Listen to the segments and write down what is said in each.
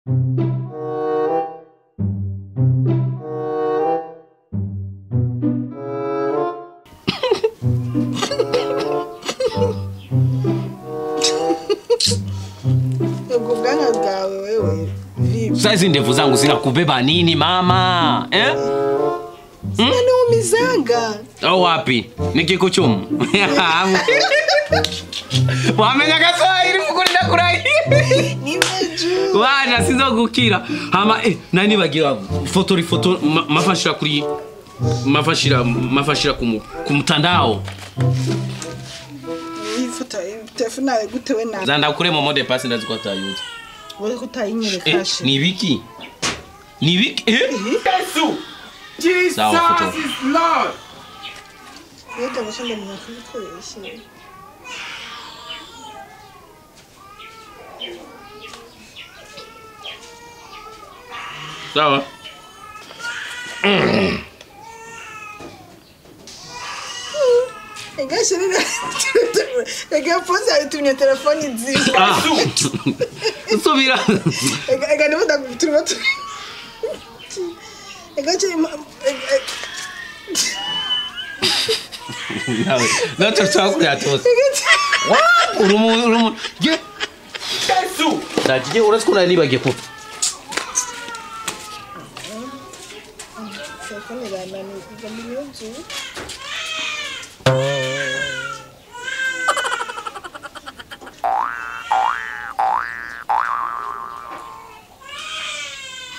Sasa ndevu zangu zinakubeba nini mama? Umizanga. Au wapi? Nikikuchumu. Wamenya Kiswahili mukurida kurai. Nimeju. Wana sizogukira. Hama nani bagira foto mafashira kuri mafashira ku mtandao. Ifoto telefone yawe gutewe na. Zanda kure mu mode pass ndazikwata yuze. Wewe kutayinyereka. Ni wiki? Yesu. Jesus is Lord. Yeta mushande mwakoresha. Sawa. Ega pose alitumia telefoni nzima. Subira. Ega niba ndakutumia. Ega Não tô só com gatos. Urumu. Yesu. Da kije uras kuna ni bage ko. Telefoni la nani ngamiyonzu.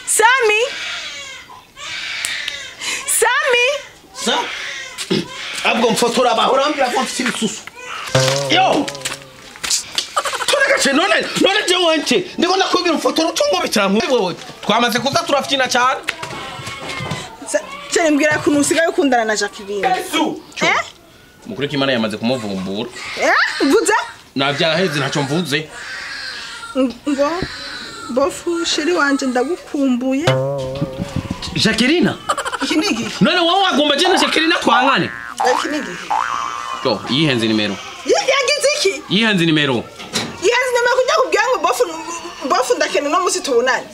Sammy. Abwo mfotora bahora ambira ko mfite ibisusu. Yo. Turagace none je wonke. Ndiko nakubwira mfotora utungo bitamwe wewe. Twamaze kuza turafyina cyane. Cyane mbwira ko nusigaye ukundana na Jacqueline. Yesu. Mukuru kimana yamaze kumuvumbura. Vuza? Navyaheze ntaco mvuze. Ngo bofu sheri wanje ndagukumbuye. Jacqueline. Kinigi. None wowe wagomba je na Jacqueline twangane. Kinigi. Yo, yihenze nimero. Yagize iki? Yihenze nimero. Yihenze nimero kujya kubwira ngo bofu ndakene no musi tubonane.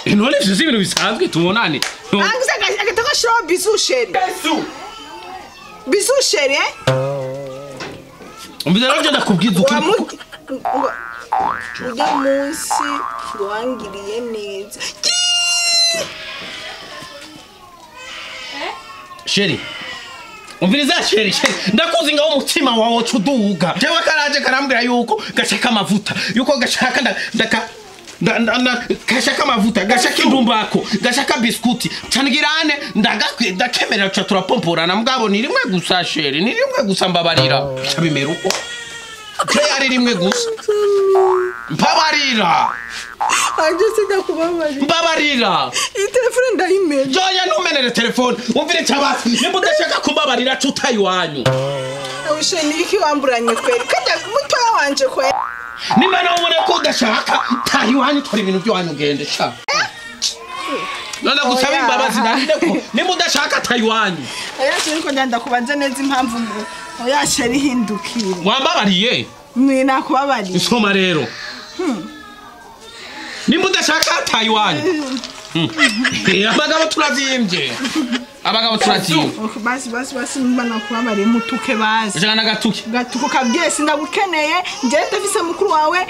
None vyo ibintu bisanzwe tubonane. Angise agataka show bizu sheri. Yesu. Bizu sheri Umbizera nje ndakubwiza ukuri. Ujya munsi wangiriye neza. Sheri. Umviriza sheri. Ndakuzi ngaho umutima wawe cuduga. Jewe karaje karambwira yuko gashaka amavuta. Yuko gashaka gashaka amavuta, gashaka indumbako, gashaka biskuti. Canigirane ndakemerera cha turapomporana mugabo ni rimwe gusa sheri. Ni rimwe gusa mbabarira. Cyabimera uko. Ari rimwe gusa. Mbabarira. Ajose ndakubabarira. Mbabarira. Iyi telefone ndayimenya. Joya numenere telefone. Umvire cyabasi. Nimba udashaka kumbabarira cutayi wanyu. Awushe niki wamburanye kweri. Kajya mutoya wanje kweri. Nimba nawe ubone ko udashaka tayi wanyu tora ibintu byo wanyu gende sha. None gusaba imbabazi ndinde ko nimba udashaka tayi wanyu. Ayase niko ndanda kubanza neza impamvu ngo oyashe rihindukire. Wambabariye? Mwe nakubabariye. Isoma rero. Nimba udashaka tayi wanyu. Abagabo turazimbye. Abagabo turazimbye. Basi mba nakubabariye mutuke basi. Ujana gatuke. Gatuko kabyesi ndagukeneye. Nje ndafise mukuru wawe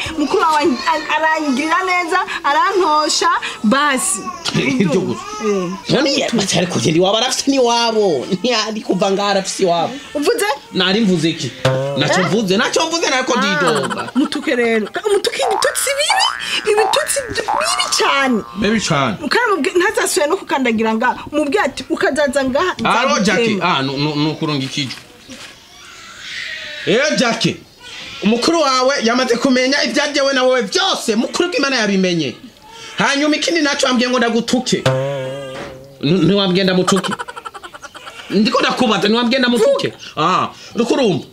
arangirira neza, arantosha basi. Ibyo gusa. None matari kugenda waba arafite ni wabo. Ntiyari kuva ngara afite wabo. Uvuze? Nari mvuze iki? Naco mvuze nako ndidoga. Mutuke rero. Mutuke ibitutsi bibi. Ibitutsi bibi cyane. Bibi cyane. Ukara ntazasuye no kukandagira nga mubwiye ati ukazaza ngaha. Aro Jackie, nukurunga ikije. Jackie. Umukuru wawe yamaze kumenya ibyajewe na wowe byose mukuru bw'Imana yabimenye. Hanyuma ikindi naco ambwiye ngo ndagutuke. Ntiwambwiye mutuke. Ndiko ndakubaza ntiwambwiye ndamutuke. Rukurumba.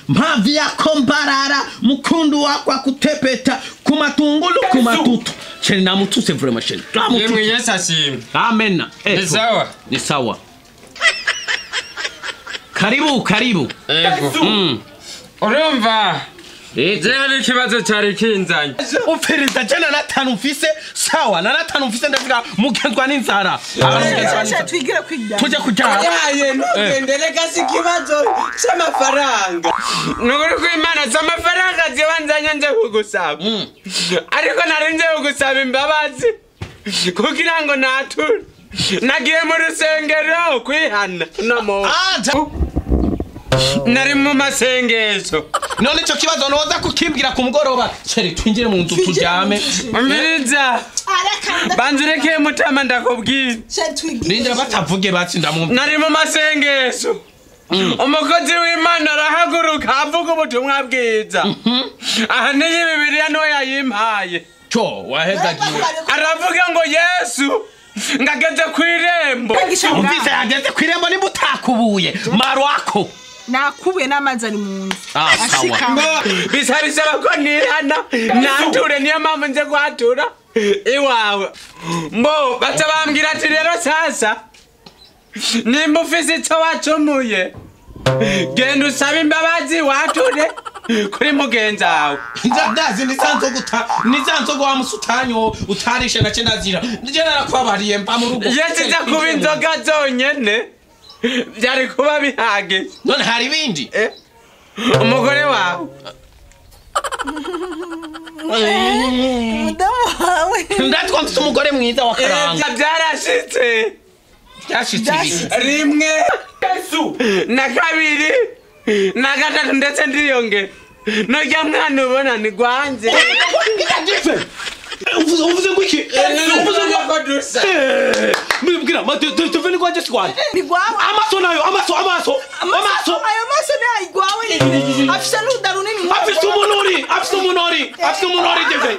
Mpavi yako mbarara mukundu wakwa kutepeta kumatungulu kumatutu. Cheni namutuse vraiment cheni. Yemwe Yesu ashimwe. Amen. Ni sawa. Ni sawa. Karibu. Ego. Urumva Je hari ikibazo cyari kinzanye. Upereza jana na 5 mfise sawa na 5 mfise ndavuga mugenzwa n'inzara. Twigira kwijya. Tujya kujya. Yaye ngendele kasi kibazo cy'amafaranga. Nuguri kw'Imana z'amafaranga zibanzanye nje kugusaba. Ariko narinze kugusaba imbabazi. Kugira ngo nature. Nagiye mu rusengero kwihana namo. Nari mu masengesho. None cyo kibazo noza kukimbwira ku mugoroba. Ceri twinjire mu nzu turyame. Amiriza. Banzureke mutama ndakubwira. Rindira batavuge batsinda mu. Nari mu masengesho. Umukozi w'Imana arahaguruka avuga ubutumwa bwiza. Aha ni Bibiliya no yayimpaye. Cyo wahezagiwe. Aravuga ngo Yesu ngageze kw'irembo. Umvise yageze kw'irembo nimutakubuye. Marwako. Nakubuye n'amazi ari mu nzu. Sawa. Bisabisaba ko nihana nature niyo mpamvu nje guhatura iwawe. Mbo baca bambwira ati rero sasa nimba ufise icyo wacumuye genda usabe imbabazi wature kuri mugenzi wawe. Ndazi nizanzogo wa musutanyo utarishe na cendazira. Nje narakwabariye mpa mu rugo. Yetiza kuba inzoga zonyene byari kuba bihage. None hari ibindi? Umugore wawe ndatwa mfite umugore mwiza wa karanga. Byarashitse. Byashitse rimwe na kabiri na gatatu ndetse ndiyonge. Nojya mwana ubona ni gwanze. Uvuze ngo iki? Uvuze ngo dusa. Mbwira tuve ni gwanze sikwane. Ni gwawe. Amaso nayo amaso. Ayo maso ni ayigwawe. Afisa n'udaruni ni. Afisa umunori deve.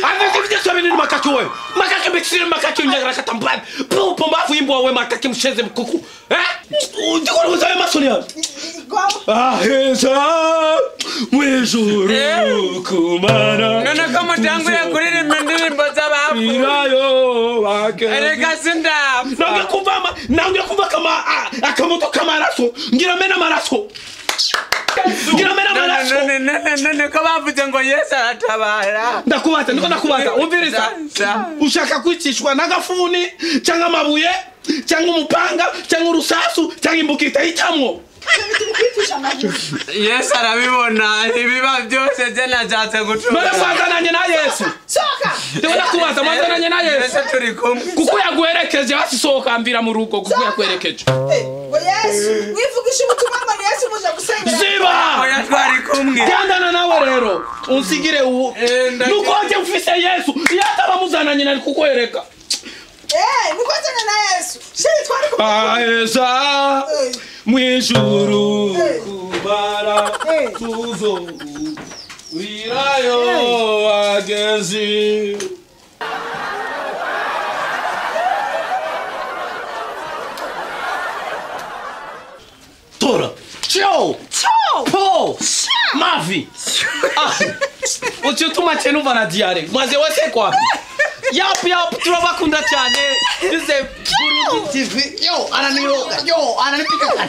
Afisa vite sobe ni makachuwe. Makake mbexire makachu nyagra katamba. Pomba fuimbo we makake msheze mkuku. Ndikora uzaye maso ni. Aheza mwijuru kumara. None kama tangu ya kuririmba indirimbo z'abafu. Irayo wake. Erega sindapfa. Nange kumva kama akamoto kamaraso. Ngira mena maraso. None ko bavuze ngo Yesu aratabara. Ndakubaza umviriza. Ushaka kwicishwa n'agafuni cyangwa amabuye cyangwa umupanga cyangwa urusasu cyangwa imbukita yitamwo. Yesu arabibona ibiba byose je najatse gutura. Barafazananye na Yesu. Soka. Ndabona kubaza mazananye na Yesu. Turi kumwe. Kuko yaguherekeje basisohoka mvira mu rugo kuko yakwerekeje. Ngo Yesu wivugisha ubutumwa ngo Yesu muje gusengera. Ziba. Oya twari kumwe. Kandana nawe rero unsigire uwo. Nuko nje ufise Yesu yataba muzananye nari kukwereka. Nuko nje na Yesu. Shiri twari kumwe. Aheza mwijuru kubara tuzongu wirayo agezi. Tora Cho Po Mavi Uchutuma chenu bana diare Mwaze wase kwa Yap turabakunda cyane Burundi TV yo ananiroga yo ananipika